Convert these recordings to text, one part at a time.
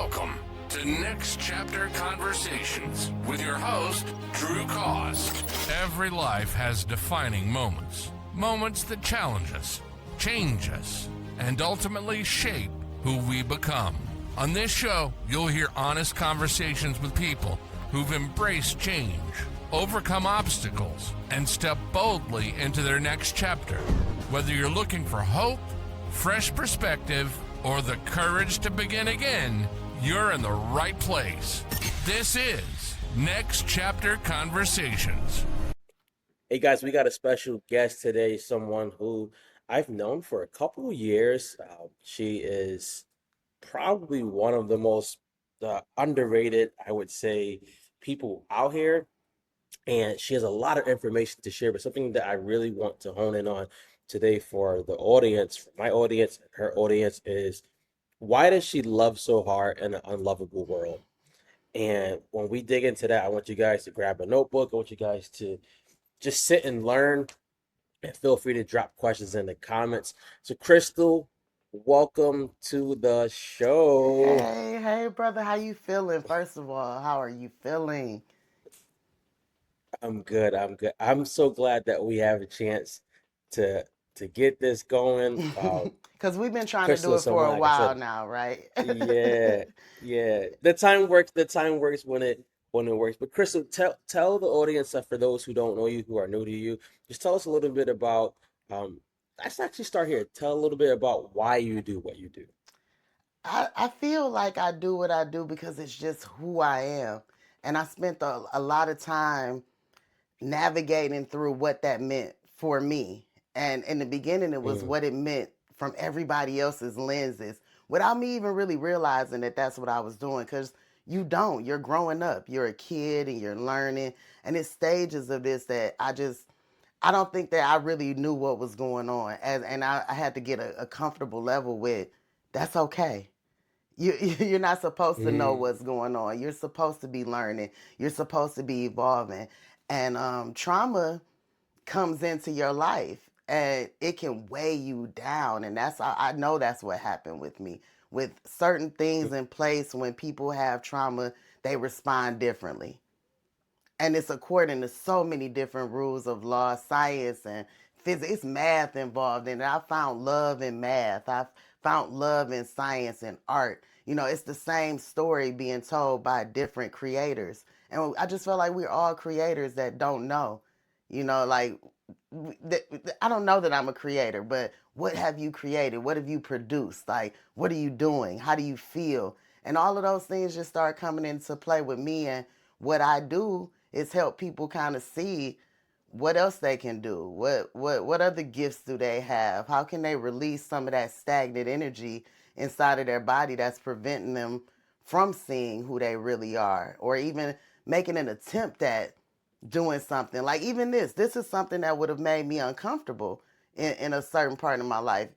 Welcome to Next Chapter Conversations with your host, Drew Cost. Every life has defining moments. Moments that challenge us, change us, and ultimately shape who we become. On this show, you'll hear honest conversations with people who've embraced change, overcome obstacles, and step boldly into their next chapter. Whether you're looking for hope, fresh perspective, or the courage to begin again, you're in the right place. This is Next Chapter Conversations. Hey guys, we got a special guest today, someone who I've known for a couple of years. She is probably one of the most underrated, I would say, people out here. And she has a lot of information to share, but something that I really want to hone in on today for the audience, for my audience, her audience is why does she love so hard in an unlovable world? And when we dig into that, I want you guys to grab a notebook. I want you guys to just sit and learn and feel free to drop questions in the comments. So, Crystal, welcome to the show. Hey, brother, how you feeling? First of all, how are you feeling? I'm good. I'm good. I'm so glad that we have a chance to get this going. Because we've been trying to Crystal do is it for someone, a like I while said, now, right? yeah, yeah. The time works. The time works when it works. But Crystal, tell the audience for those who don't know you, who are new to you, just tell us a little bit about. Um, let's actually start here. Tell a little bit about why you do what you do. I feel like I do what I do because it's just who I am. And I spent a lot of time navigating through what that meant for me. And in the beginning, it was Mm, what it meant from everybody else's lenses without me even really realizing that that's what I was doing. Because you don't, you're growing up, you're a kid and you're learning. And it's stages of this that I don't think that I really knew what was going on. And I had to get a comfortable level with that's okay. You're not supposed to know mm, what's going on. You're supposed to be learning. You're supposed to be evolving. And trauma comes into your life and it can weigh you down. And I know that's what happened with me. With certain things in place, when people have trauma, they respond differently, and it's according to so many different rules of law, science, and physics. It's math involved in it. I found love in math. I found love in science and art. It's the same story being told by different creators. And I just felt like we're all creators that don't know. Like, I don't know that I'm a creator, but what have you created? What have you produced? Like, what are you doing? How do you feel? And all of those things just start coming into play with me. And what I do is help people kind of see what else they can do. What other gifts do they have? How can they release some of that stagnant energy inside of their body that's preventing them from seeing who they really are, or even making an attempt at doing something. Like, even this is something that would have made me uncomfortable in a certain part of my life.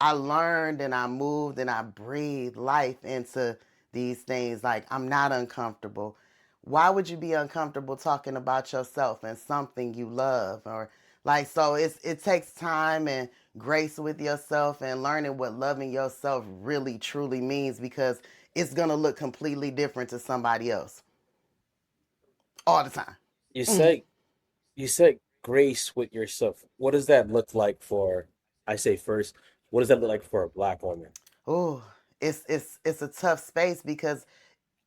I learned and I moved and I breathed life into these things. Like, I'm not uncomfortable. Why would you be uncomfortable talking about yourself and something you love? Or like, so it takes time and grace with yourself and learning what loving yourself really truly means, because it's going to look completely different to somebody else all the time. you said you said grace with yourself. What does that look like for? I say first, what does that look like for a black woman? Oh, it's a tough space, because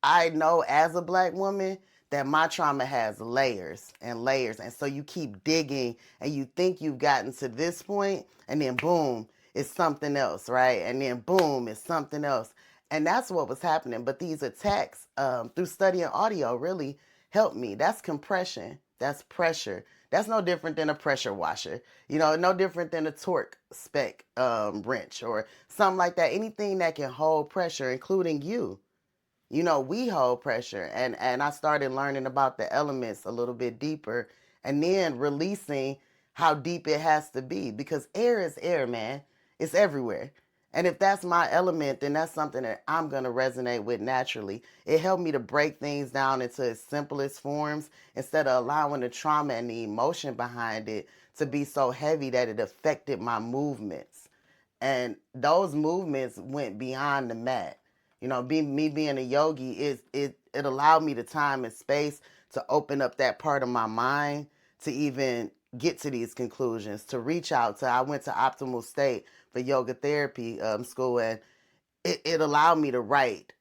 I know as a black woman that my trauma has layers and layers. And so you keep digging and you think you've gotten to this point, and then boom, it's something else, right? And then boom, it's something else. And that's what was happening. But these attacks, through studying audio, really helped me. That's compression, that's pressure. That's no different than a pressure washer, no different than a torque spec wrench or something like that. Anything that can hold pressure, including you. We hold pressure. And I started learning about the elements a little bit deeper, and then releasing how deep it has to be, because air is air, man. It's everywhere. And if that's my element, then that's something that I'm going to resonate with naturally. It helped me to break things down into its simplest forms, instead of allowing the trauma and the emotion behind it to be so heavy that it affected my movements. And those movements went beyond the mat. Me being a yogi is it allowed me the time and space to open up that part of my mind to even get to these conclusions, to reach out to. I went to Optimal State for yoga therapy school, and it allowed me to write,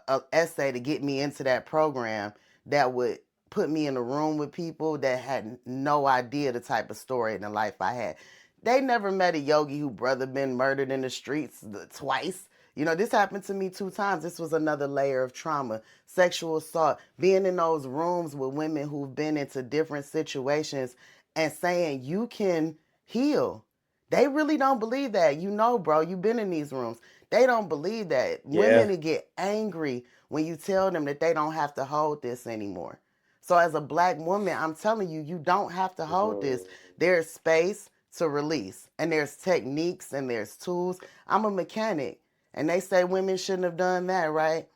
a essay to get me into that program that would put me in a room with people that had no idea the type of story and the life I had. They never met a yogi who brother been murdered in the streets twice. This happened to me 2 times. This was another layer of trauma, sexual assault, being in those rooms with women who've been into different situations and saying you can heal. They really don't believe that. Bro, you've been in these rooms. They don't believe that. Yeah. Women get angry when you tell them that they don't have to hold this anymore. So as a black woman, I'm telling you, you don't have to hold this. Mhm. There's space to release, and there's techniques and there's tools. I'm a mechanic, and they say women shouldn't have done that, right?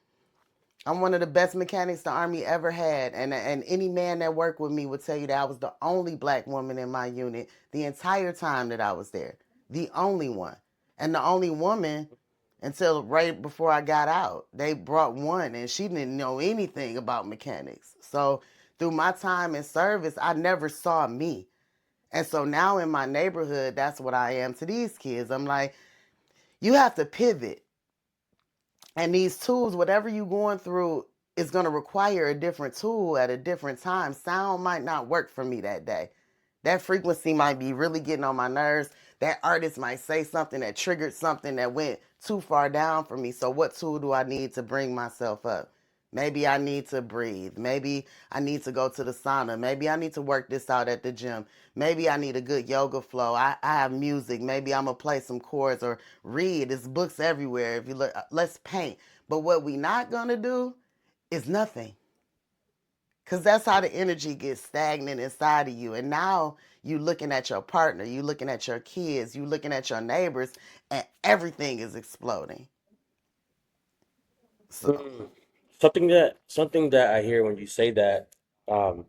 I'm one of the best mechanics the Army ever had. And any man that worked with me would tell you that I was the only black woman in my unit the entire time that I was there. The only one. And the only woman until right before I got out. They brought one, and she didn't know anything about mechanics. So through my time in service, I never saw me. And so now in my neighborhood, that's what I am to these kids. I'm like, you have to pivot. And these tools, whatever you're going through, is going to require a different tool at a different time. Sound might not work for me that day. That frequency might be really getting on my nerves. That artist might say something that triggered something that went too far down for me. So, what tool do I need to bring myself up? Maybe I need to breathe. Maybe I need to go to the sauna. Maybe I need to work this out at the gym. Maybe I need a good yoga flow. I have music. Maybe I'm going to play some chords or read. There's books everywhere. If you look, let's paint. But what we not going to do is nothing. Because that's how the energy gets stagnant inside of you. And now you looking at your partner, you looking at your kids, you looking at your neighbors, and everything is exploding. So Mm. Something that I hear when you say that, um,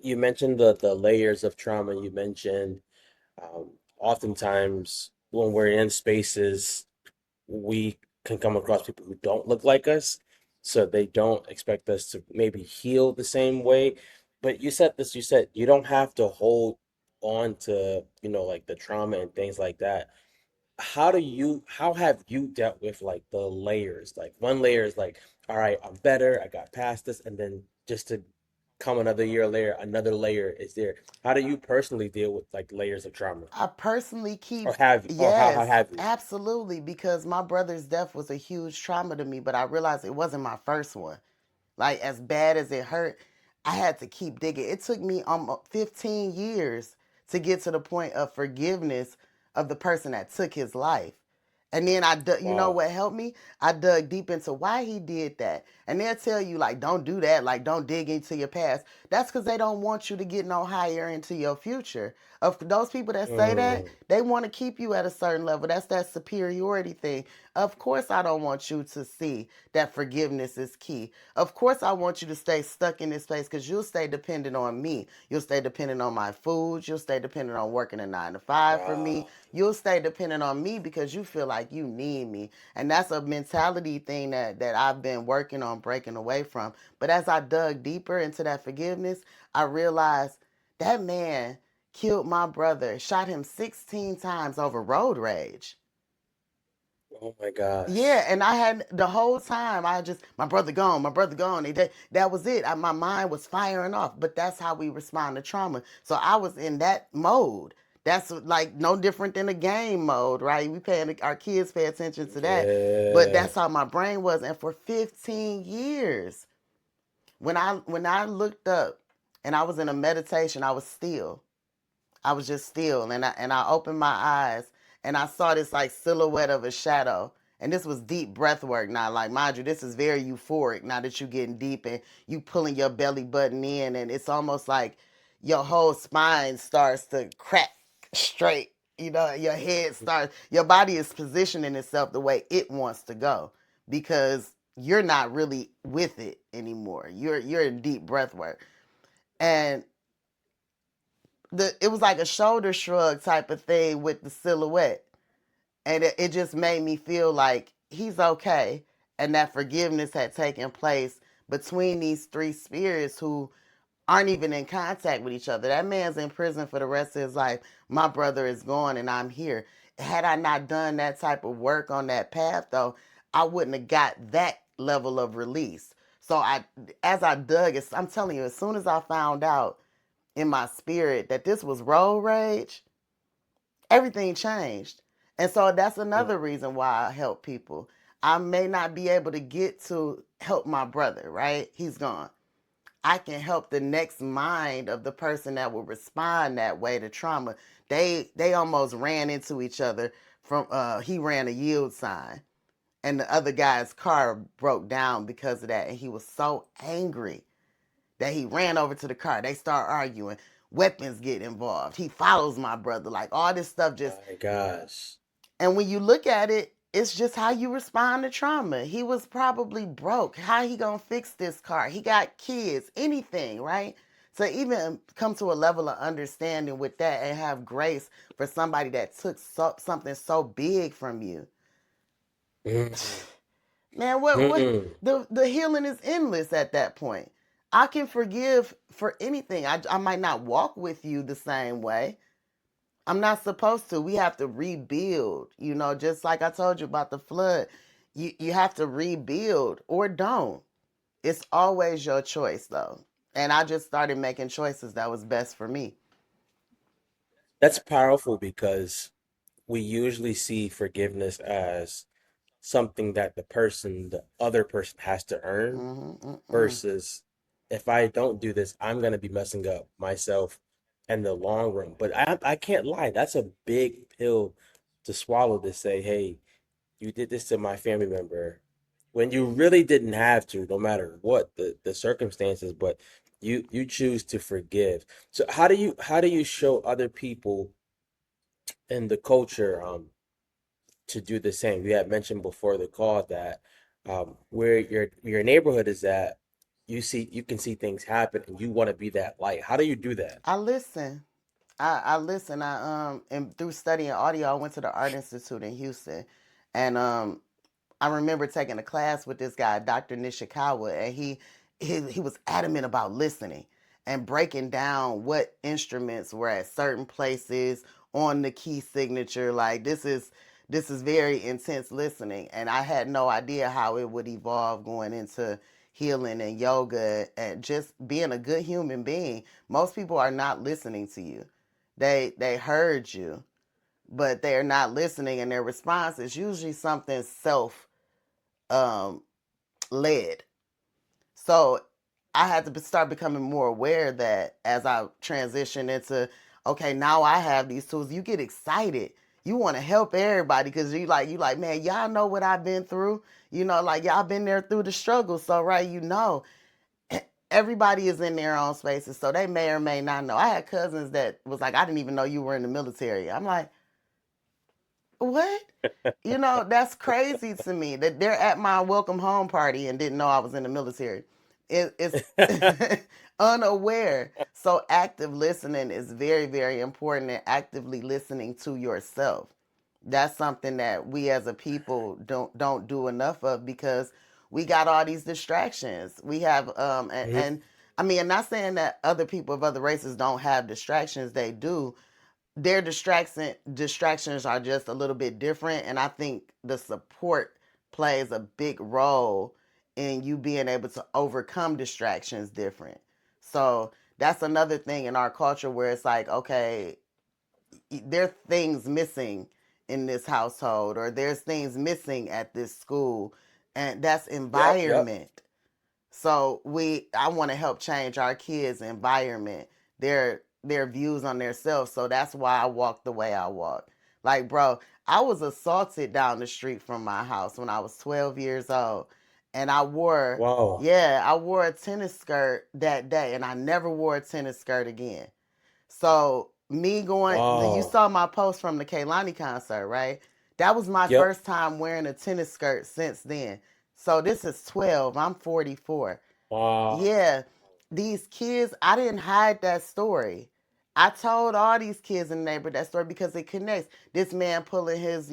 you mentioned the layers of trauma. You mentioned oftentimes when we're in spaces, we can come across people who don't look like us, so they don't expect us to maybe heal the same way. But you said this, you said you don't have to hold on to, like the trauma and things like that. How have you dealt with like the layers? Like one layer is like, all right, I'm better, I got past this, and then just to come another year later, another layer is there. How do you personally deal with like layers of trauma? I personally Or keep, have you, or how yes, have you? absolutely, because my brother's death was a huge trauma to me, but I realized it wasn't my first one. Like, as bad as it hurt, I had to keep digging. It took me 15 years to get to the point of forgiveness of the person that took his life. And then you know Wow. what helped me? I dug deep into why he did that. And they'll tell you, like, don't do that. Like, don't dig into your past. That's because they don't want you to get no higher into your future. Of those people that say that, Mm, they want to keep you at a certain level. That's that superiority thing. Of course, I don't want you to see that forgiveness is key. Of course, I want you to stay stuck in this place because you'll stay dependent on me. You'll stay dependent on my food. You'll stay dependent on working a 9 to 5 for me. wow. You'll stay dependent on me because you feel like you need me. And that's a mentality thing that I've been working on breaking away from. But as I dug deeper into that forgiveness, I realized that man killed my brother, shot him 16 times over road rage. Oh my Yeah, gosh. and I had the whole time I just my brother gone, my brother gone. That was it. My mind was firing off, but that's how we respond to trauma. So I was in that mode. That's like no different than a game mode, right? We paying our kids pay attention to that, but Yeah. that's how my brain was. And for 15 years, when I looked up and I was in a meditation, I was still. I was just still, and I opened my eyes and I saw this like silhouette of a shadow. And this was deep breath work. Now, like mind you, this is very euphoric. Now that you're getting deep and you pulling your belly button in, and it's almost like your whole spine starts to crack straight. Your head starts, your body is positioning itself the way it wants to go because you're not really with it anymore. You're in deep breath work, and it was like a shoulder shrug type of thing with the silhouette, and it just made me feel like he's okay, and that forgiveness had taken place between these three spirits who aren't even in contact with each other. That man's in prison for the rest of his life. My brother is gone and I'm here. Had I not done that type of work on that path though, I wouldn't have got that level of release. So as I dug, I'm telling you, as soon as I found out in my spirit that this was road rage, everything changed. And so that's Mm. another reason why I help people. I may not be able to get to help my brother, right? He's gone. I can help the next mind of the person that will respond that way to trauma. They almost ran into each other from he ran a yield sign and the other guy's car broke down because of that and he was so angry that he ran over to the car. They start arguing. Weapons get involved. He follows my brother. Like all this stuff just, My gosh. and when you look at it, it's just how you respond to trauma. He was probably broke. How he gonna fix this car? He got kids, anything, right? To even come to a level of understanding with that and have grace for somebody that took something so big from you. Mm. Man, what Mm-mm. the healing is endless at that point. I can forgive for anything. I might not walk with you the same way. I'm not supposed to. We have to rebuild, just like I told you about the flood. You have to rebuild or don't. It's always your choice though. And I just started making choices that was best for me. That's powerful because we usually see forgiveness as something that the other person has to earn Mm-mm. versus if I don't do this, I'm gonna be messing up myself in the long run. But I can't lie, that's a big pill to swallow to say, hey, you did this to my family member when you really didn't have to, no matter what the circumstances, but you choose to forgive. So how do you show other people in the culture to do the same? We had mentioned before the call that where your neighborhood is at, you can see things happen and you want to be that light. How do you do that? I listen. I listen. And through studying audio, I went to the Art Institute in Houston, and I remember taking a class with this guy, Dr. Nishikawa, and he was adamant about listening and breaking down what instruments were at certain places on the key signature. Like this is very intense listening, and I had no idea how it would evolve going into healing and yoga and just being a good human being. Most people are not listening to you. They heard you, but they're not listening, and their response is usually something self um, led. So I had to start becoming more aware that as I transition into, okay, now I have these tools. You get excited. You want to help everybody because you like, man, y'all know what I've been through. Like y'all been there through the struggle. So right, everybody is in their own spaces. So they may or may not know. I had cousins that was like, I didn't even know you were in the military. I'm like, what? That's crazy to me that they're at my welcome home party and didn't know I was in the military. It's unaware. So active listening is very, very important and actively listening to yourself. That's something that we as a people don't do enough of because we got all these distractions. We have Mhm. and I mean, I'm not saying that other people of other races don't have distractions. They do, their distractions are just a little bit different, and I think the support plays a big role in you being able to overcome distractions different. So that's another thing in our culture where it's like, okay, there are things missing in this household or there's things missing at this school, and that's Yep, yep. environment. So I want to help change our kids' environment, their views on themselves. So that's why I walk the way I walk. Like, bro, I was assaulted down the street from my house when I was 12 years old. And Wow. I wore a tennis skirt that day and I never wore a tennis skirt again. So me going, you Wow. saw my post from the Kaylani concert, right? That was my Yep. first time wearing a tennis skirt since then. So this is 12. I'm 44. Wow. Yeah, these kids, I didn't hide that story. I told all these kids in the neighborhood that story because it connects. This man pulling his,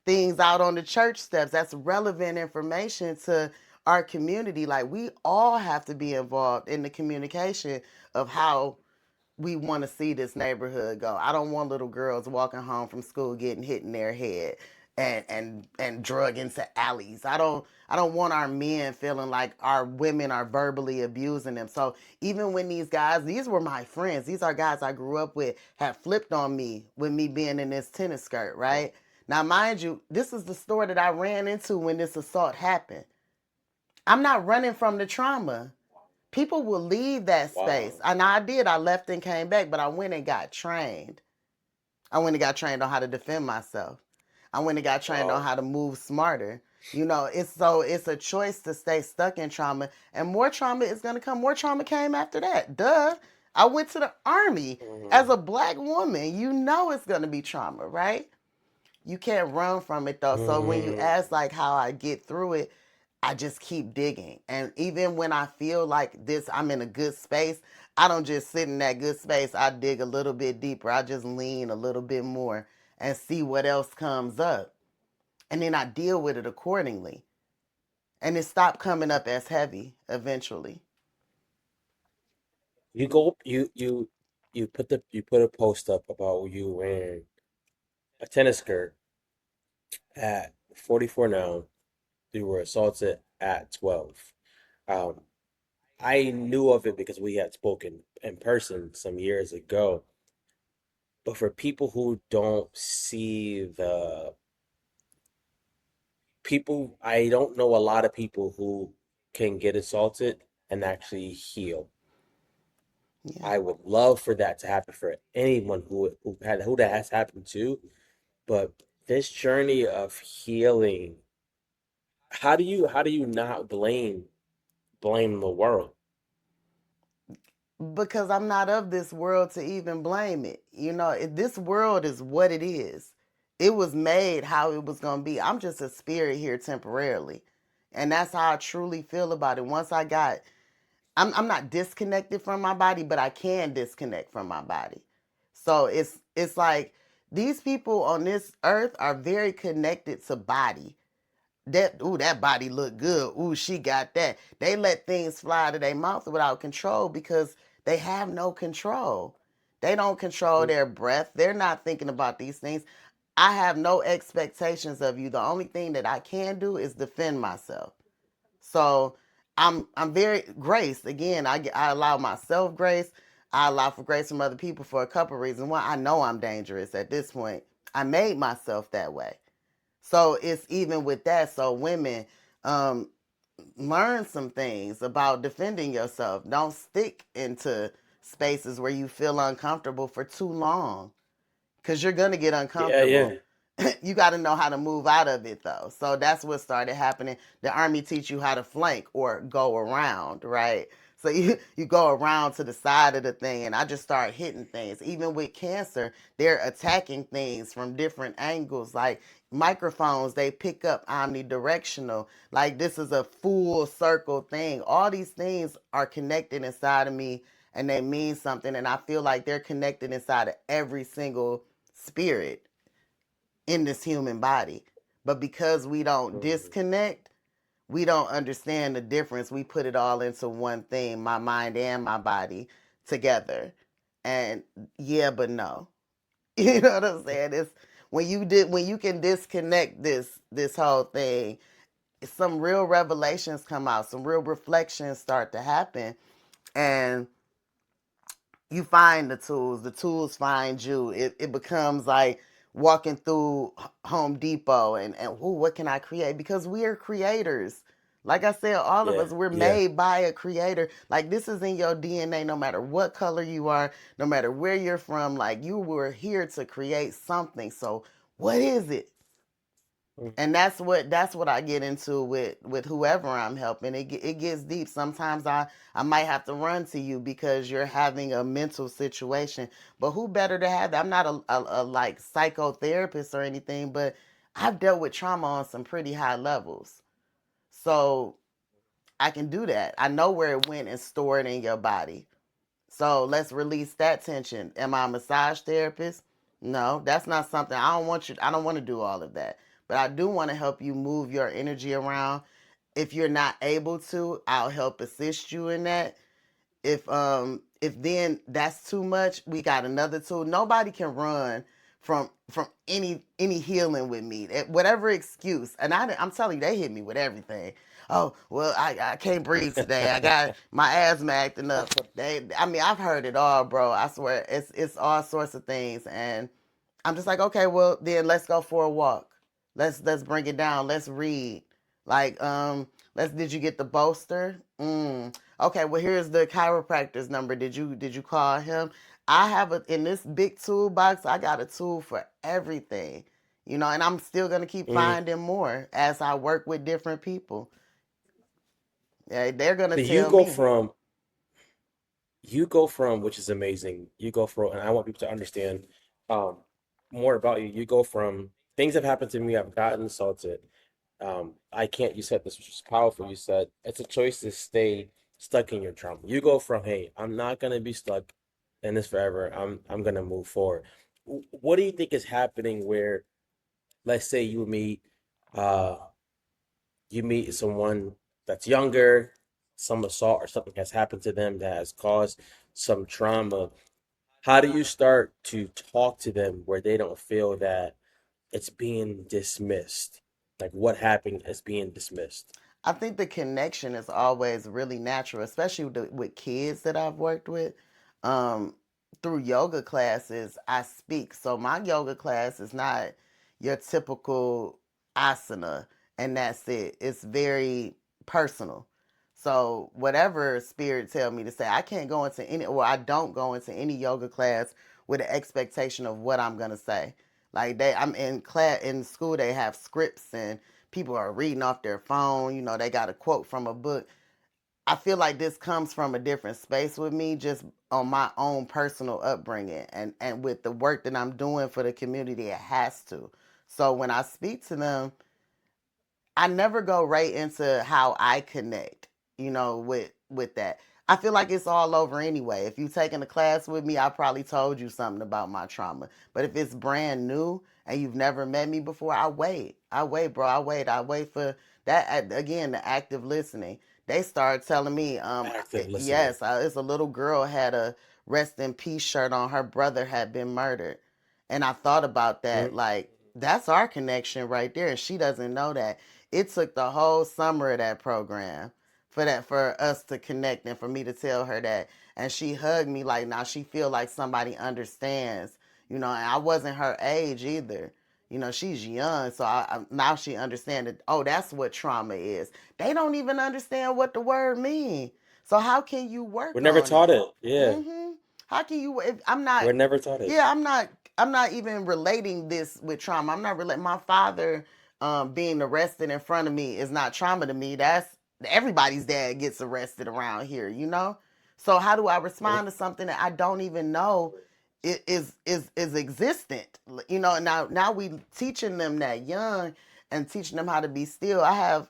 things out on the church steps. That's relevant information to our community. Like we all have to be involved in the communication of how we want to see this neighborhood go. I don't want little girls walking home from school getting hit in their head and drug into alleys. I don't want our men feeling like our women are verbally abusing them. So even when these guys, these were my friends, these are guys I grew up with, have flipped on me with me being in this tennis skirt, right? Now, mind you, this is the store that I ran into when this assault happened. I'm not running from the trauma. People will leave that space. Wow. And I did. I left and came back, but I went and got trained. I went and got trained on how to defend myself. I went and got trained on Wow. how to move smarter. It's a choice to stay stuck in trauma, and more trauma is gonna come. More trauma came after that. Duh. I went to the army as Mm, a black woman. You know it's gonna be trauma, right? You can't run from it though. So when you mm. ask like how I get through it, I just keep digging. And even when I feel like this, I'm in a good space, I don't just sit in that good space. I dig a little bit deeper. I just lean a little bit more and see what else comes up. And then I deal with it accordingly. And it stopped coming up as heavy eventually. You go you put a post up about you wearing a tennis skirt at 44 now. You were assaulted at 12. Um, I knew of it because we had spoken in person some years ago. But for people who don't see the people, I don't know a lot of people who can get assaulted and actually heal. Yeah. I would love for that to happen for anyone who that has happened to. But this journey of healing, how do you not blame the world? Because I'm not of this world to even blame it. This world is what it is. It was made how it was going to be. I'm just a spirit here temporarily. And that's how I truly feel about it. I'm not disconnected from my body, but I can disconnect from my body. So it's like these people on this earth are very connected to body. That body look good. Ooh, she got that. They let things fly out of their mouth without control because they have no control. They don't control Mm, their breath. They're not thinking about these things. I have no expectations of you. The only thing that I can do is defend myself. So I'm very grace. Again, I allow myself grace. I allow for grace from other people for a couple reasons. One, I know I'm dangerous at this point. I made myself that way. So it's even with that. So women, um, learn some things about defending yourself. Don't stick into spaces where you feel uncomfortable for too long because you're going to get yeah, uncomfortable. yeah. You got to know how to move out of it though. So that's what started happening. The army teach you how to flank or go around, right? So you go around to the side of the thing, and I just start hitting things. Even with cancer, they're attacking things from different angles. Like microphones, they pick up omnidirectional. Like this is a full circle thing. All these things are connected inside of me, and they mean something. And I feel like they're connected inside of every single spirit in this human body. But because we don't Mhm. disconnect, we don't understand the difference. We put it all into one thing, my mind and my body together. And yeah, but no. You know what I'm saying? It's when you can disconnect this whole thing, some real revelations come out, some real reflections start to happen. And you find the tools find you. It becomes like walking through Home Depot and ooh, what can I create? Because we are creators. Like I said, all of Yeah, us, we're yeah. made by a creator. Like this is in your DNA, no matter what color you are, no matter where you're from, like you were here to create something. So what is it? Mm, And that's what I get into with whoever I'm helping. It gets deep. Sometimes I might have to run to you because you're having a mental situation. But who better to have that? I'm not a like psychotherapist or anything, but I've dealt with trauma on some pretty high levels, so I can do that. I know where it went and store it in your body. So let's release that tension. Am I a massage therapist? No, that's not something I don't want you. I don't want to do all of that. but I do want to help you move your energy around. If you're not able to, I'll help assist you in that. If then that's too much, we got another tool. Nobody can run from any healing with me. Whatever excuse, and I'm telling you, they hit me with everything. Oh well, I can't breathe today. I got my asthma acting up. I mean, I've heard it all, bro. I swear, it's all sorts of things, and I'm just like, okay, well then let's go for a walk. Let's bring it down. Let's read. Like, let's. Did you get the bolster? Okay, well here's the chiropractor's number. Did you call him? I have in this big toolbox. I got a tool for everything, and I'm still gonna keep Mm. finding more as I work with different people. Yeah, they're gonna So you tell go me. from you go from, which is amazing. You go from, and I want people to understand um more about you. You go from things have happened to me, I've gotten insulted. I can't, you said this, which was powerful. You said it's a choice to stay stuck in your trauma. You go from, hey, I'm not gonna be stuck in this forever. I'm gonna move forward. What do you think is happening where, let's say uh you meet someone that's younger, some assault or something has happened to them that has caused some trauma. How do you start to talk to them where they don't feel that it's being dismissed? Like what happened is being dismissed. I think the connection is always really natural, especially with kids that I've worked with. Um, Through yoga classes, I speak. So my yoga class is not your typical asana, and that's it. It's very personal. So whatever spirit tell me to say, I can't go into any, or I don't go into any yoga class with an expectation of what I'm gonna say. Like I'm in class in school. They have scripts and people are reading off their phone. They got a quote from a book. I feel like this comes from a different space with me, just on my own personal upbringing, and with the work that I'm doing for the community, it has to. So when I speak to them, I never go right into how I connect, with that. I feel like it's all over anyway. If you've taken a class with me, I probably told you something about my trauma. But if it's brand new and you've never met me before, I wait. I wait, bro. I wait for that again, the active listening. They started telling me, Active listening. yes, it's a little girl had a rest in peace shirt on. Her brother had been murdered. And I thought about that, Mhm. like, that's our connection right there. And she doesn't know that. It took the whole summer of that program for us to connect and for me to tell her that. And she hugged me like now she feel like somebody understands. And I wasn't her age either. She's young, so now she understands that. Oh, that's what trauma is. They don't even understand what the word means. So how can you We're work never on taught it? it. Yeah. How can you? If I'm not, We're never taught it. yeah, I'm not even relating this with trauma. I'm not relating. My father being arrested in front of me is not trauma to me. That's everybody's dad gets arrested around here. So how do I Mhm. respond to something that I don't even know is existent? Now we teaching them that young and teaching them how to be still. I have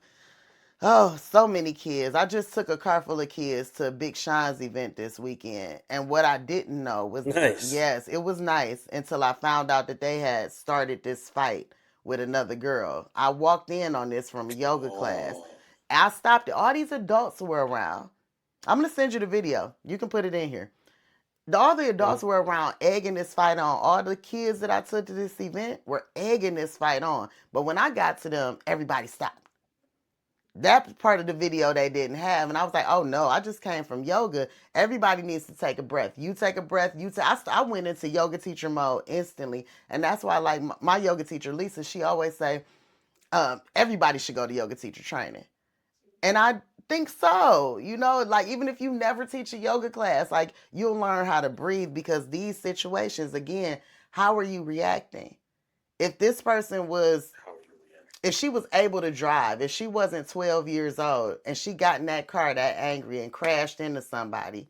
so many kids. I just took a car full of kids to Big Sean's event this weekend. And what I didn't know was, Nice. yes, it was nice until I found out that they had started this fight with another girl. I walked in on this from a yoga class. Oh, I stopped it. All these adults were around. I'm going to send you the video. You can put it in here. All the mhm. adults were around egging this fight on. All the kids that I took to this event were egging this fight on. But when I got to them, everybody stopped. That part of the video they didn't have, and I was like, oh no, I just came from yoga. Everybody needs to take a breath. You take a breath. I went into yoga teacher mode instantly, and that's why, like, my yoga teacher Lisa, she always say, everybody should go to yoga teacher training. And I think so. Like, even if you never teach a yoga class, like, you'll learn how to breathe, because these situations, again, how are you reacting? If this person was How are you reacting? if she was able to drive, if she wasn't 12 years old and she got in that car that angry and crashed into somebody,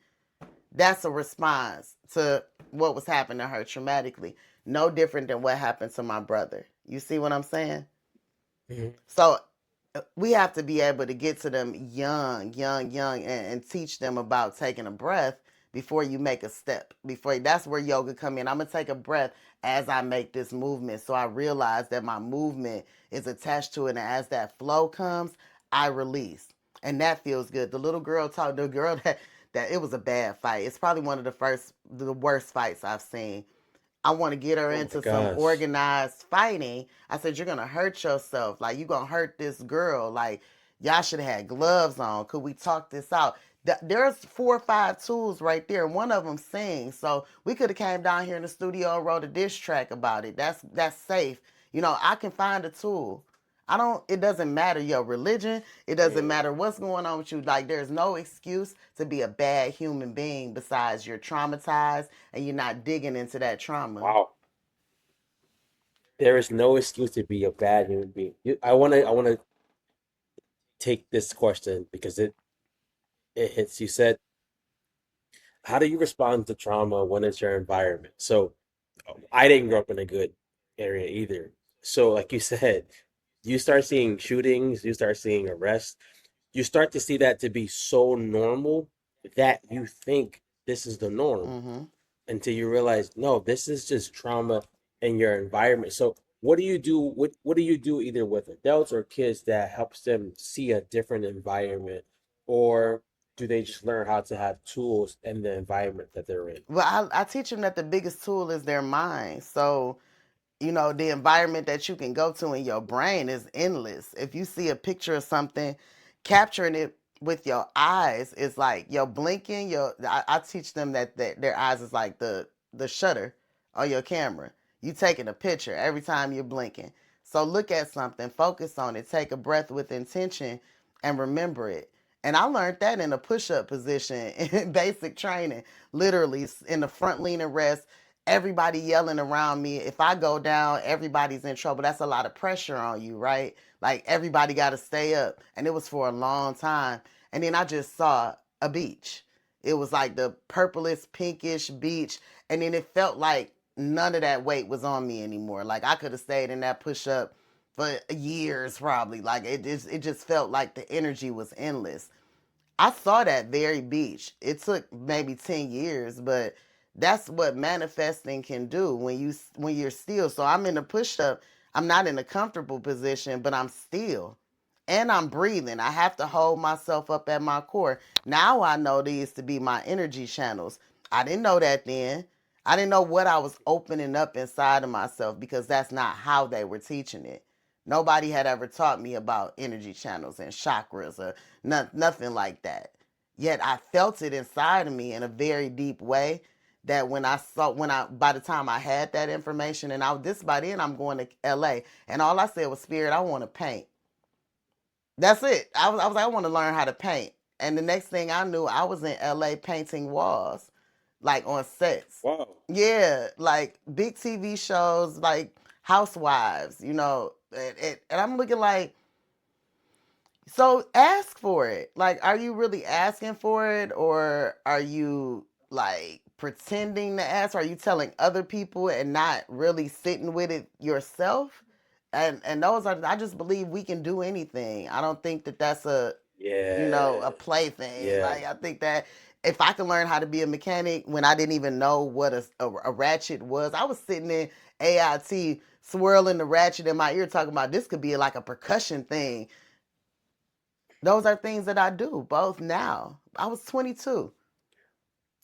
that's a response to what was happening to her traumatically. No different than what happened to my brother. You see what I'm saying? Mhm. So we have to be able to get to them young, young, young, and teach them about taking a breath, before you make a step. Before that's where yoga come in. I'm gonna take a breath as I make this movement, so I realize that my movement is attached to it, and as that flow comes, I release, and that feels good. The little girl talked. The girl that it was a bad fight. It's probably one of the worst fights I've seen. I want to get her Oh my into some gosh. organized fighting. I said, you're going to hurt yourself. Like, you're going to hurt this girl. Like, y'all should have had gloves on. Could we talk this out? There's 4 or 5 tools right there. One of them sings. So we could have came down here in the studio and wrote a diss track about it. That's safe. You know, I can find a tool. It doesn't matter your religion. It doesn't Mm, matter what's going on with you. Like, there's no excuse to be a bad human being besides you're traumatized and you're not digging into that trauma. wow. There is no excuse to be a bad human being. I wanna take this question because it hits. You said, how do you respond to trauma when it's your environment? So I didn't grow up in a good area either. So like you said, you start seeing shootings, you start seeing arrests, you start to see that to be so normal that you think this is the norm Mm-hmm. until you realize, no, this is just trauma in your environment. So what do you do? What do you do either with adults or kids that helps them see a different environment, or do they just learn how to have tools in the environment that they're in? Well, I teach them that the biggest tool is their mind. So the environment that you can go to in your brain is endless. If you see a picture of something, capturing it with your eyes is like your blinking. I teach them that their eyes is like the shutter on your camera. You taking a picture every time you're blinking. So look at something, focus on it, take a breath with intention, and remember it. And I learned that in a push-up position in basic training, literally in the front leaning rest, everybody yelling around me. If I go down, everybody's in trouble. That's a lot of pressure on you, right? Like everybody got to stay up. And it was for a long time. And then I just saw a beach. It was like the purplish, pinkish beach. And then it felt like none of that weight was on me anymore. Like I could have stayed in that push up for years probably. Like it just felt like the energy was endless. I saw that very beach. It took maybe 10 years, but that's what manifesting can do when you're still. So I'm in a push up. I'm not in a comfortable position, but I'm still. And I'm breathing. I have to hold myself up at my core. Now I know these to be my energy channels. I didn't know that then. I didn't know what I was opening up inside of myself because that's not how they were teaching it. Nobody had ever taught me about energy channels and chakras or nothing like that. Yet I felt it inside of me in a very deep way that by the time I had that information, and by then I'm going to LA, and all I said was, Spirit, I want to paint. That's it. I was like, I want to learn how to paint. And the next thing I knew, I was in LA painting walls, like on sets. Wow. Yeah, like big TV shows, like Housewives, and I'm looking like, so ask for it. Like, are you really asking for it, or are you like pretending to ask? Are you telling other people and not really sitting with it yourself? And those are, I just believe we can do anything. I don't think that that's Yeah. a plaything. Yeah. Like I think that if I can learn how to be a mechanic when I didn't even know what a ratchet was, I was sitting in AIT swirling the ratchet in my ear, talking about this could be like a percussion thing. Those are things that I do both now. I was 22.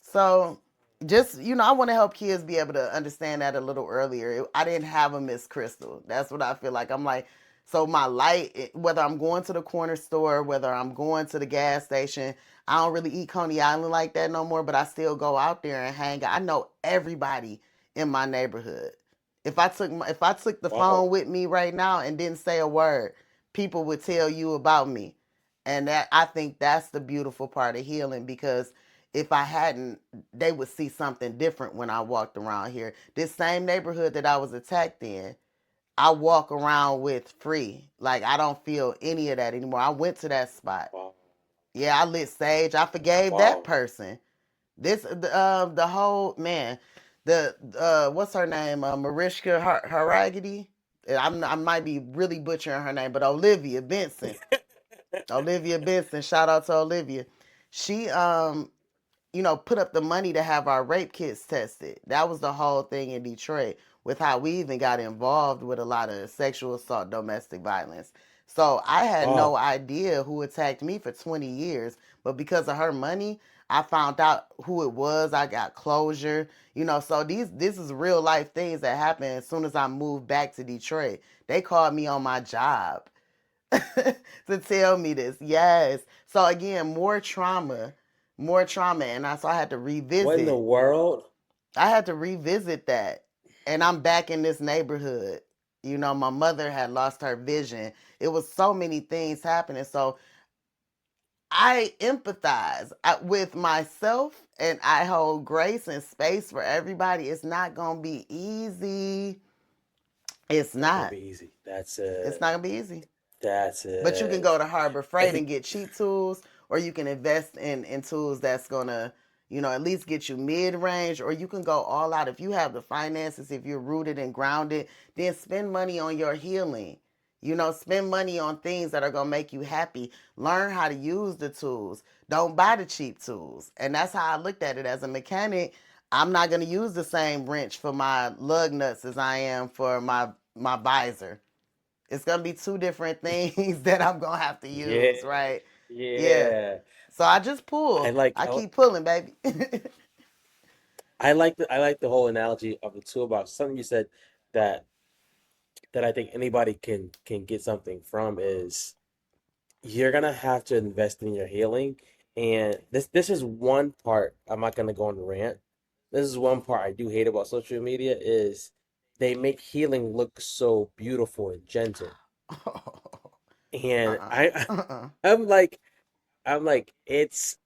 So just, I want to help kids be able to understand that a little earlier. I didn't have a Miss Crystal. That's what I feel like. I'm like, so my light, whether I'm going to the corner store, whether I'm going to the gas station, I don't really eat Coney Island like that no more, but I still go out there and hang out. I know everybody in my neighborhood. If I took the Wow. phone with me right now and didn't say a word, people would tell you about me. And that, I think that's the beautiful part of healing, because if I hadn't, they would see something different when I walked around here. This same neighborhood that I was attacked in, I walk around with free. Like I don't feel any of that anymore. I went to that spot. Wow. Yeah, I lit sage. I forgave that Wow. person. The whole man, the what's her name? Mariska Haragity. I might be really butchering her name, but Olivia Benson. Olivia Benson. Shout out to Olivia. She put up the money to have our rape kits tested. That was the whole thing in Detroit with how we even got involved with a lot of sexual assault, domestic violence. So I had no Oh, idea who attacked me for 20 years, but because of her money, I found out who it was. I got closure. So this is real life things that happened as soon as I moved back to Detroit. They called me on my job to tell me this. Yes. So again, more trauma, and so I had to what in the revisit. world? I had to revisit that, and I'm back in this neighborhood. My mother had lost her vision. It was so many things happening. So I empathize with myself, and I hold grace and space for everybody. It's not gonna be easy. It's Not gonna not. be easy. It's not gonna be easy. That's But you can go it. to Harbor Freight and get cheap tools, or you can invest in tools that's gonna, at least get you mid range, or you can go all out. If you have the finances, if you're rooted and grounded, then spend money on your healing. Spend money on things that are gonna make you happy. Learn how to use the tools. Don't buy the cheap tools. And that's how I looked at it as a mechanic. I'm not gonna use the same wrench for my lug nuts as I am for my visor. It's gonna be two different things that I'm gonna have to Yeah, use, right? Yeah. yeah. So I just I pull. like I I, keep pulling, baby. I like the whole analogy of the toolbox. Something you said that I think anybody can get something from is you're gonna have to invest in your healing. And this is one part, I'm not gonna go on a rant. This is one part I do hate about social media is they make healing look so beautiful and gentle. And Uh-uh. I Uh-uh. I'm like it's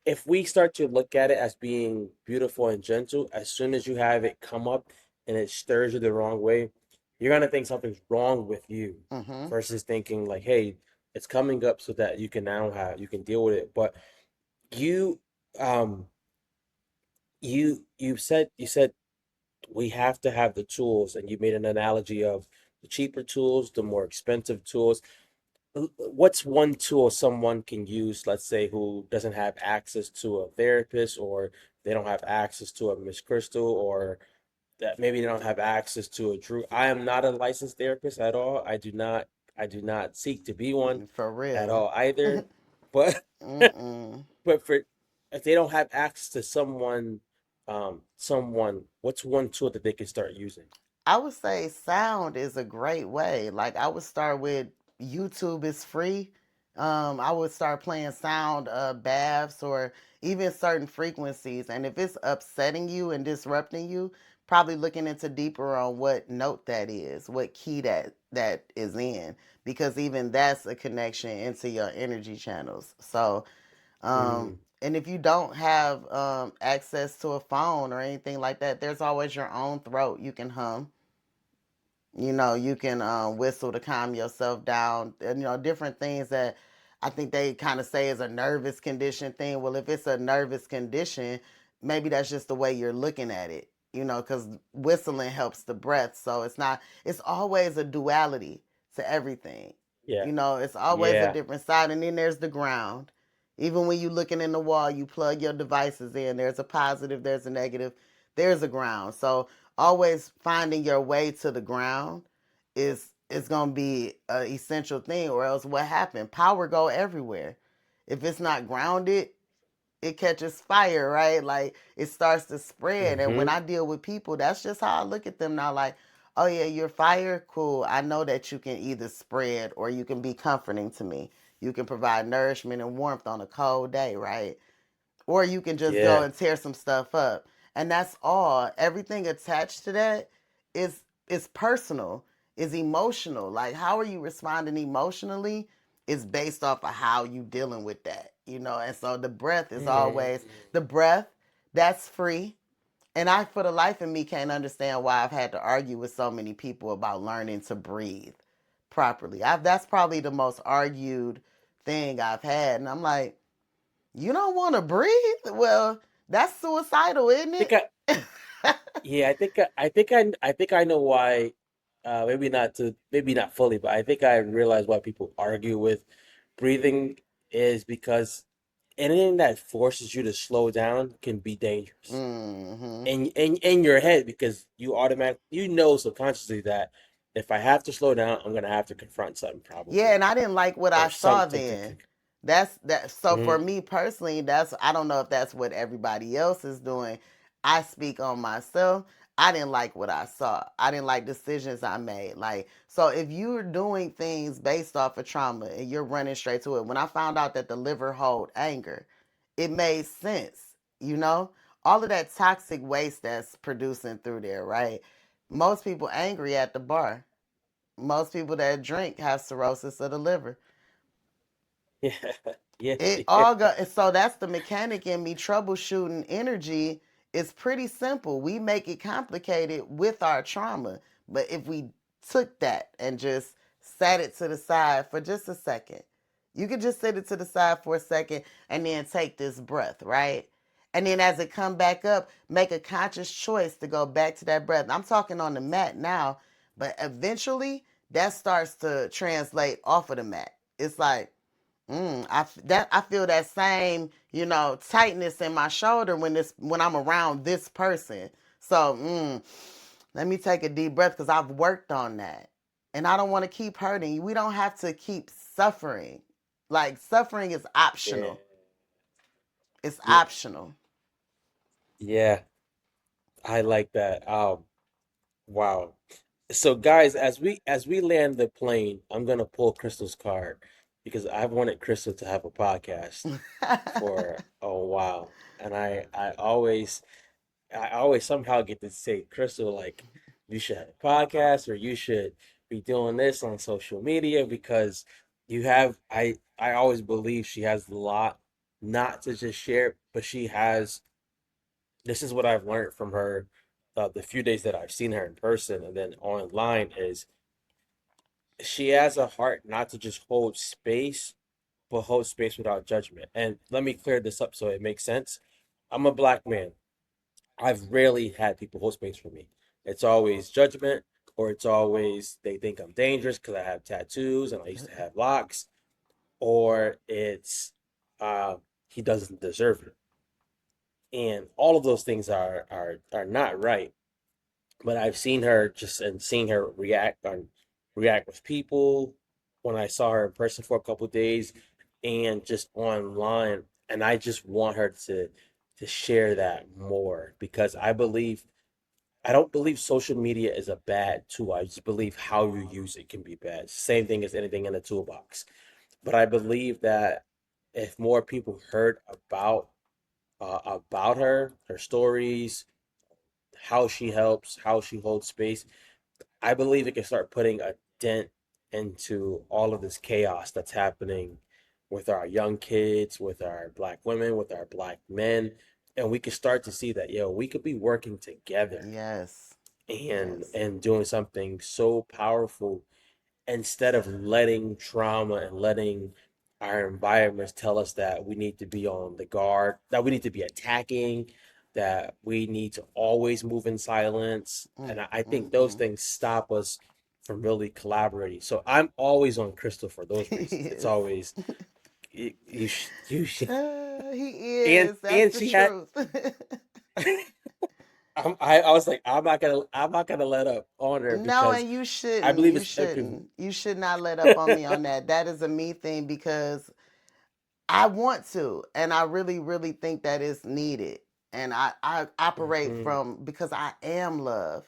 if we start to look at it as being beautiful and gentle, as soon as you have it come up and it stirs you the wrong way, you're gonna think something's wrong with you Mm-hmm. versus thinking like, hey, it's coming up so that you can deal with it. But you um you said we have to have the tools, and you made an analogy of the cheaper tools, the more expensive tools. What's one tool someone can use, let's say, who doesn't have access to a therapist, or they don't have access to a Miss Crystal, or that maybe they don't have access to a Drew? I am not a licensed therapist at all. I do not seek to be one For at real. all either. But Mm-mm. but for if they don't have access to someone, what's one tool that they can start using? I would say sound is a great way. Like I would start with YouTube is free. I would start playing sound baths or even certain frequencies. And if it's upsetting you and disrupting you, probably looking into deeper on what note that is, what key that is in, because even that's a connection into your energy channels. So, Mm, and if you don't have access to a phone or anything like that, there's always your own throat you can hum. You can whistle to calm yourself down, and different things that I think they kind of say is a nervous condition thing. Well, if it's a nervous condition, maybe that's just the way you're looking at it. Because whistling helps the breath, so it's not. It's always a duality to everything. yeah, It's always a yeah, different side, and then there's the ground. Even when you're looking in the wall, you plug your devices in. There's a positive, there's a negative, there's a ground. So always finding your way to the ground is gonna be an essential thing, or else what happened? Power go everywhere. If it's not grounded, it catches fire, right? Like it starts to spread. And when mm-hmm, I deal with people, that's just how I look at them now. Like, oh yeah, you're fire, cool. I know that you can either spread or you can be comforting to me. You can provide nourishment and warmth on a cold day, right? Or you can just go yeah, and tear some stuff up. And that's all. Everything attached to that is personal, is emotional. Like how are you responding emotionally is based off of how you dealing with that. And so the breath is mm, always the breath, that's free. And I for the life of me can't understand why I've had to argue with so many people about learning to breathe properly. That's probably the most argued thing I've had. And I'm like, you don't want to breathe? Well, that's suicidal, isn't I think I it? yeah, I think I know why. Maybe not fully, but I think I realize why people argue with breathing is because anything that forces you to slow down can be dangerous. Mm-hmm. And in your head, because you automatically, you know, subconsciously that if I have to slow down, I'm gonna have to confront something Yeah, probably, and I didn't like what I or saw something to. then. That's that. So for Mhm. me personally, that's I don't know if that's what everybody else is doing. I speak on myself. I didn't like what I saw. I didn't like decisions I made. Like so, if you're doing things based off of trauma and you're running straight to it, when I found out that the liver hold anger, it made sense. You know, all of that toxic waste that's producing through there, right? Most people angry at the bar. Most people that drink have cirrhosis of the liver. Yeah, yeah, It yeah, all go so that's the mechanic in me troubleshooting energy. It's pretty simple. We make it complicated with our trauma. But if we took that and just sat it to the side for just a second, you could just sit it to the side for a second and then take this breath, right? And then as it come back up, make a conscious choice to go back to that breath. I'm talking on the mat now, but eventually that starts to translate off of the mat. It's like I feel that same tightness in my shoulder when I'm around this person. So let me take a deep breath because I've worked on that, and I don't want to keep hurting. We don't have to keep suffering. Like suffering is yeah, optional. It's yeah, optional. yeah. I like that. Wow. So guys, as we land the plane, I'm gonna pull Crystal's card because I've wanted Crystal to have a podcast for a while, and I always somehow get to say, Crystal, like, you should have a podcast or you should be doing this on social media because I always believe she has a lot not to just share, but she has. This is what I've learned from her, the few days that I've seen her in person and then online, is she has a heart not to just hold space, but hold space without judgment. And let me clear this up so it makes sense. I'm a black man. I've rarely had people hold space for me. It's always judgment, or it's always they think I'm dangerous because I have tattoos and I used to have locks, or it's uh, he doesn't deserve it. And all of those things are not right. But I've seen her just and seen her react with people when I saw her in person for a couple of days and just online. And I just want her to share that more because I don't believe social media is a bad tool. I just believe how you use it can be bad. Same thing as anything in a toolbox. But I believe that if more people heard about her stories, how she helps, how she holds space, I believe it can start putting a dent into all of this chaos that's happening with our young kids, with our black women, with our black men. And we can start to see that, we could be working together Yes. and Yes. and doing something so powerful instead of letting trauma and letting our environments tell us that we need to be on the guard, that we need to be attacking, that we need to always move in silence. Mm, And I think mm, those mm. things stop us from really collaborating. So I'm always on Crystal for those reasons. It's Yes. always you should, He and is. That's and the she had. truth. I was like, I'm not gonna let up on her No, because and you I shouldn't. believe You it's shouldn't. You should not let up on me on that. That is a me thing because I want to, and I really, really think that is needed. And I operate hmm from because I am love.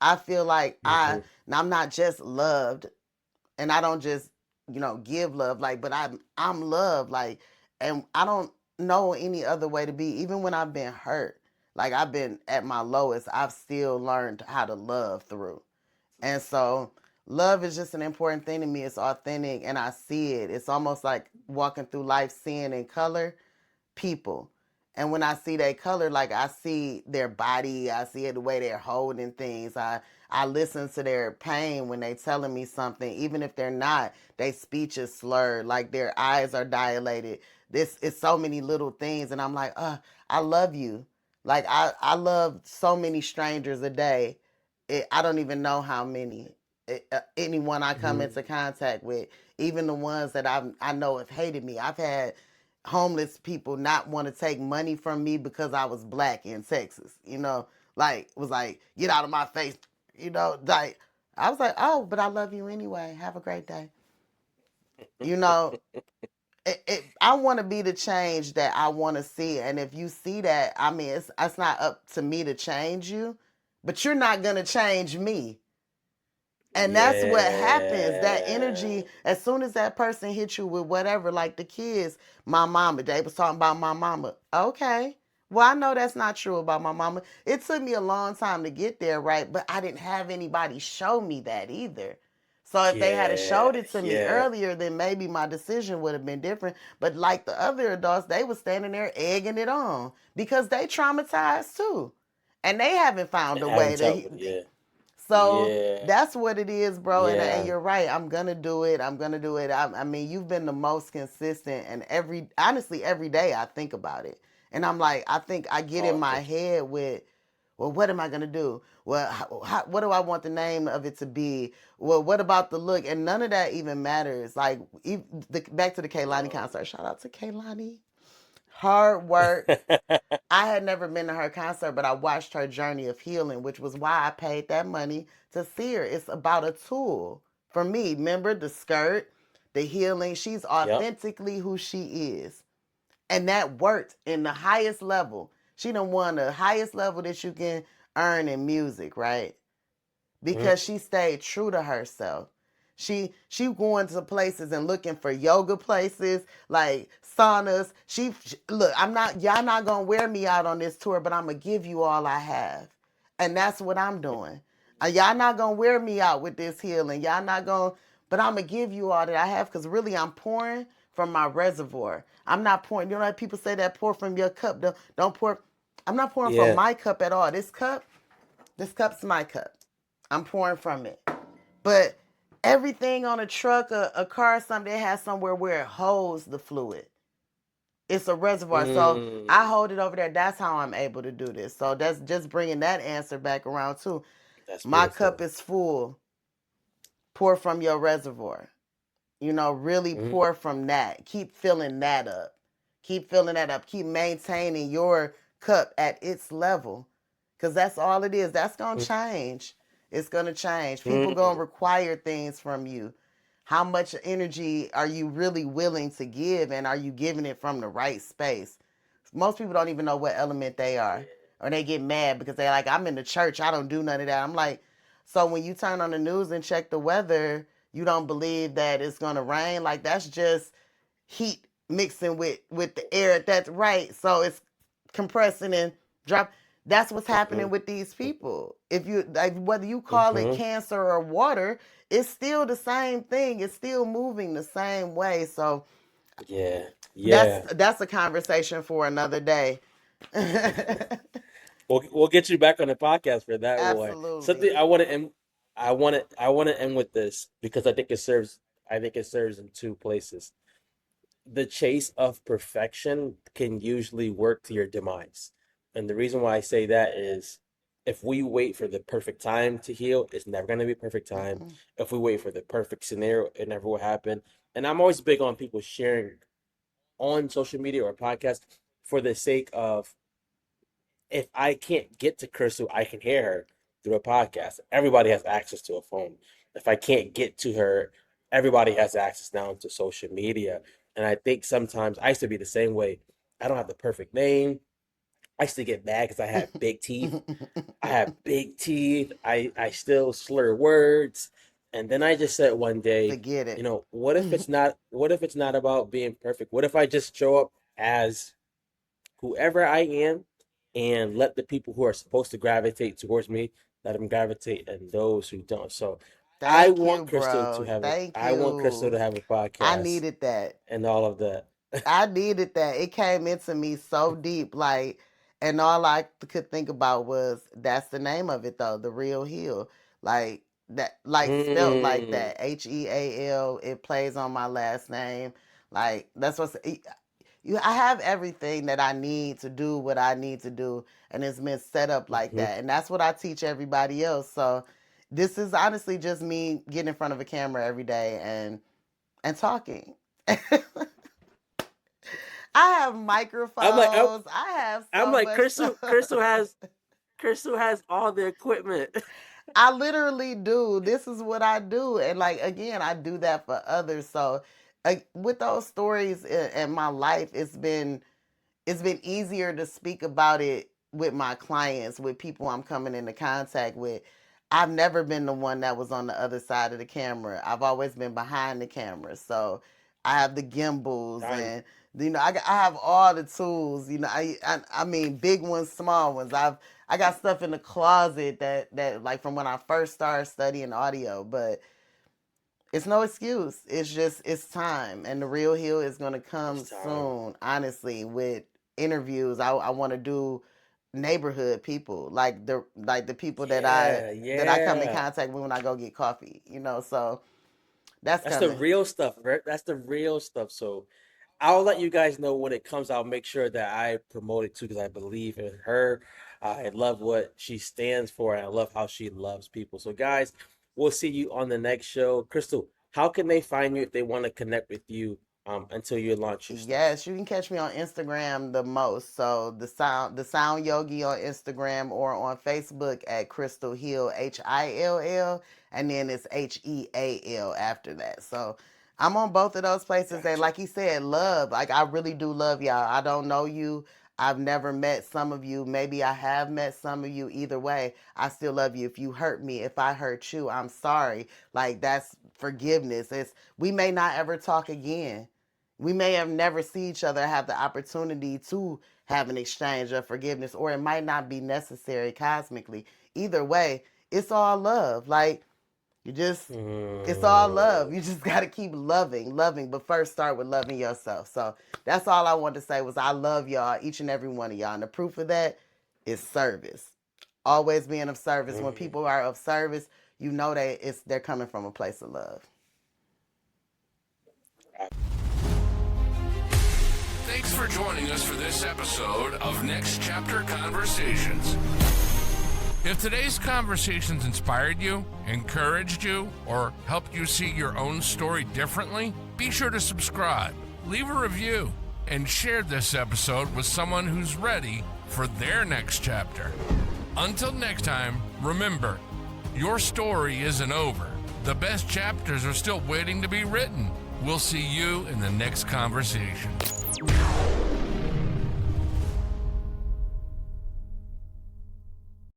I feel like hmm I'm not just loved, and I don't just give love but I'm love and I don't know any other way to be. Even when I've been hurt, like I've been at my lowest, I've still learned how to love through. And so love is just an important thing to me. It's authentic and I see it. It's almost like walking through life seeing in color people. And when I see their color, like I see their body, I see the way they're holding things. I listen to their pain when they telling me something, even if they're not. Their speech is slurred, like their eyes are dilated. This is so many little things, and I'm like, I love you. Like I love so many strangers a day. I don't even know how many. Anyone I come hmm into contact with, even the ones that I know have hated me. I've had homeless people not want to take money from me because I was black in Texas. Like was like, get out of my face. Like I was like, oh, but I love you anyway. Have a great day. You know, I want to be the change that I want to see. And if you see that, I mean, it's not up to me to change you, but you're not going to change me. And that's what happens. That Yeah. energy, as soon as that person hits you with whatever, like the kids, my mama, they was talking about my mama. Okay. Well, I know that's not true about my mama. It took me a long time to get there, right? But I didn't have anybody show me that either. So if they had Yeah. showed it to me Yeah. earlier, then maybe my decision would have been different. But like the other adults, they were standing there egging it on because they traumatized too. And they haven't found And a haven't way dealt with, to. yeah. So Yeah. that's what it is, bro. And Yeah. you're right. I'm gonna do it. I'm gonna do it. I mean, you've been the most consistent, and honestly, every day I think about it, and I'm like, I think I get in Oh, my thank you. head with, well, what am I gonna do? Well, what do I want the name of it to be? Well, what about the look? And none of that even matters. Like, back to the Kaylani No. concert. Shout out to Kaylani. Hard work. I had never been to her concert, but I watched her journey of healing, which was why I paid that money to see her. It's about a tool for me. Remember the skirt, the healing. She's Yep. authentically who she is. And that worked in the highest level. She done won the highest level that you can earn in music, right? Mhm. Because she stayed true to herself. She going to places and looking for yoga places like saunas. She look. I'm not. Y'all not gonna wear me out on this tour, but I'm gonna give you all I have, and that's what I'm doing. Y'all not gonna wear me out with this healing. Y'all not gonna. But I'm gonna give you all that I have because really I'm pouring from my reservoir. I'm not pouring. You know how people say that pour from your cup. Don't pour. I'm not pouring from Yeah. my cup at all. This cup's my cup. I'm pouring from it. But everything on a truck, a car, something, it has somewhere where it holds the fluid. It's a reservoir. So I Mm. hold it over there. That's how I'm able to do this. So that's just bringing that answer back around too. That's My cup beautiful. is full. Pour from your reservoir. Really Mhm. pour from that. Keep filling that up. Keep filling that up. Keep maintaining your cup at its level. Because that's all it is. That's going to change. It's going to change. People going to Mhm. require things from you. How much energy are you really willing to give? And are you giving it from the right space? Most people don't even know what element they Yeah. are. Or they get mad because they're like, I'm in the church. I don't do none of that. I'm like, so when you turn on the news and check the weather, you don't believe that it's gonna rain. Like that's just heat mixing with the air. That's right. So it's compressing and drop. That's what's happening Mhm. with these people. If you like, whether you call it Mhm. cancer or water, it's still the same thing. It's still moving the same way. So Yeah. that's Yeah. that's a conversation for another day. We'll get you back on the podcast for that one. Something Absolutely. I want to end. I want to end with this because I think it serves. I think it serves in two places. The chase of perfection can usually work to your demise. And the reason why I say that is if we wait for the perfect time to heal, it's never going to be perfect time. Mm-mm. If we wait for the perfect scenario, it never will happen. And I'm always big on people sharing on social media or podcast for the sake of if I can't get to Crystal, I can hear her through a podcast. Everybody has access to a phone. If I can't get to her, everybody has access now to social media. And I think sometimes I used to be the same way. I don't have the perfect name. I used to get mad because I had big teeth. I have big teeth. I still slur words. And then I just said one day, Forget it. what if it's not about being perfect? What if I just show up as whoever I am and let the people who are supposed to gravitate towards me let them gravitate and those who don't. So Thank you, bro. Thank I want Crystal you. to have a I podcast needed that. and all of that. I needed that. It came into me so deep, like, and all I could think about was that's the name of it though, the real heal. Like that, like spelt like Mm, that, HEAL. It plays on my last name. Like that's what's. I have everything that I need to do what I need to do, and it's been set up like hmm. that, and that's what I teach everybody else. So, this is honestly just me getting in front of a camera every day and talking. I have microphones. I have so I'm like, much Crystal has all the equipment. I literally do. This is what I do. And like again, I do that for others. So with those stories in my life, it's been easier to speak about it with my clients, with people I'm coming into contact with. I've never been the one that was on the other side of the camera. I've always been behind the camera. So I have the gimbals Dang. and I have all the tools. I mean big ones, small ones. I got stuff in the closet that like from when I first started studying audio, but it's no excuse. It's just it's time, and the real heal is gonna come It's time. soon. Honestly, with interviews, I want to do neighborhood people, like the people Yeah, that I come in yeah. contact with when I go get coffee. So that's That's the coming. real stuff, right? That's the real stuff. So I'll let you guys know when it comes. I'll make sure that I promote it too because I believe in her. I love what she stands for, and I love how she loves people. So, guys, we'll see you on the next show. Crystal, how can they find you if they want to connect with you until you launch your stuff? Yes, you can catch me on Instagram the most. So the sound yogi on Instagram or on Facebook at Crystal Hill Hill, and then it's Heal after that. So I'm on both of those places, and Gotcha. like you said, love. Like I really do love y'all. I don't know you. I've never met some of you. Maybe I have met some of you. Either way, I still love you. If you hurt me, if I hurt you, I'm sorry. Like that's forgiveness. We may not ever talk again. We may have never see each other, have the opportunity to have an exchange of forgiveness, or it might not be necessary cosmically. Either way, it's all love. Like you just it's all love. Mm, You just got to keep loving, but first start with loving yourself. So that's all I wanted to say was I love y'all, each and every one of y'all. And the proof of that is service. Always being of service. When mm. people are of service, you know they're coming from a place of love. Thanks for joining us for this episode of Next Chapter Conversations. If today's conversations inspired you, encouraged you, or helped you see your own story differently, be sure to subscribe, leave a review, and share this episode with someone who's ready for their next chapter. Until next time, remember, your story isn't over. The best chapters are still waiting to be written. We'll see you in the next conversation.